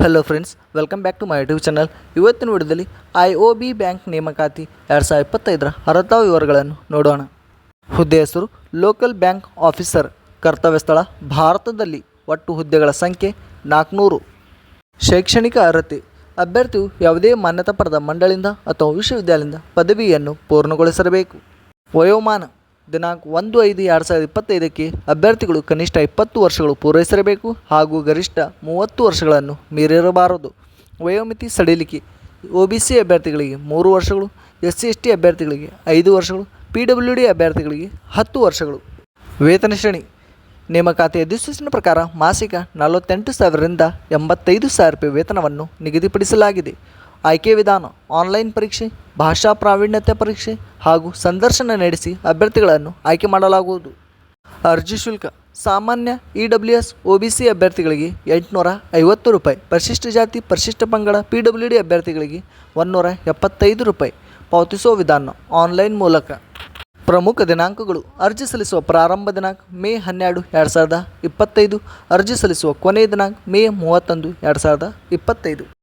Hello friends, welcome back to my YouTube channel. ಇವತ್ತಿನ ವಿಡಿಯೋದಲ್ಲಿ IOB bank ನೇಮಕಾತಿ 2025ರ ಅರ್ಹತಾ ವಿವರಗಳನ್ನು ನೋಡೋಣ. ಹುದ್ದೆ ಹೆಸರು ಲೋಕಲ್ ಬ್ಯಾಂಕ್ ಆಫೀಸರ್. ಕರ್ತವ್ಯ ಸ್ಥಳ ಭಾರತದಲ್ಲಿ. ಒಟ್ಟು ಹುದ್ದೆಗಳ ಸಂಖ್ಯೆ 400. ಶೈಕ್ಷಣಿಕ ಅರ್ಹತೆ ಅಭ್ಯರ್ಥಿಯು ಯಾವುದೇ ಮಾನ್ಯತಾ ಪಡೆದ ಮಂಡಳಿಯಿಂದ ಅಥವಾ ವಿಶ್ವವಿದ್ಯಾಲಯದಿಂದ ಪದವಿಯನ್ನು ಪೂರ್ಣಗೊಳಿಸಿರಬೇಕು. ವಯೋಮಾನ ದಿನಾಂಕ 1/5/2025ಕ್ಕೆ ಅಭ್ಯರ್ಥಿಗಳು ಕನಿಷ್ಠ 20 ವರ್ಷಗಳು ಪೂರೈಸಿರಬೇಕು ಹಾಗೂ ಗರಿಷ್ಠ 30 ವರ್ಷಗಳನ್ನು ಮೀರಿರಬಾರದು. ವಯೋಮಿತಿ ಸಡಿಲಿಕೆ OBC ಅಭ್ಯರ್ಥಿಗಳಿಗೆ 3 ವರ್ಷಗಳು, SC/ST ಅಭ್ಯರ್ಥಿಗಳಿಗೆ 5 ವರ್ಷಗಳು, PWD ಅಭ್ಯರ್ಥಿಗಳಿಗೆ 10 ವರ್ಷಗಳು. ವೇತನ ಶ್ರೇಣಿ ನೇಮಕಾತಿ ಅಧಿಸೂಚನೆ ಪ್ರಕಾರ ಮಾಸಿಕ 48,000ರಿಂದ 85,000 ರೂಪಾಯಿ ವೇತನವನ್ನು ನಿಗದಿಪಡಿಸಲಾಗಿದೆ. ಆಯ್ಕೆ ವಿಧಾನ ಆನ್ಲೈನ್ ಪರೀಕ್ಷೆ, ಭಾಷಾ ಪ್ರಾವೀಣ್ಯತೆ ಪರೀಕ್ಷೆ ಹಾಗೂ ಸಂದರ್ಶನ ನಡೆಸಿ ಅಭ್ಯರ್ಥಿಗಳನ್ನು ಆಯ್ಕೆ ಮಾಡಲಾಗುವುದು. ಅರ್ಜಿ ಶುಲ್ಕ ಸಾಮಾನ್ಯ EWS OBC ಅಭ್ಯರ್ಥಿಗಳಿಗೆ 850 ರೂಪಾಯಿ, ಪರಿಶಿಷ್ಟ ಜಾತಿ ಪರಿಶಿಷ್ಟ ಪಂಗಡ PWD ಅಭ್ಯರ್ಥಿಗಳಿಗೆ 175 ರೂಪಾಯಿ. ಪಾವತಿಸುವ ವಿಧಾನ ಆನ್ಲೈನ್ ಮೂಲಕ. ಪ್ರಮುಖ ದಿನಾಂಕಗಳು: ಅರ್ಜಿ ಸಲ್ಲಿಸುವ ಪ್ರಾರಂಭ ದಿನಾಂಕ ಮೇ 12, 2025. ಅರ್ಜಿ ಸಲ್ಲಿಸುವ ಕೊನೆಯ ದಿನಾಂಕ ಮೇ 31, 2025.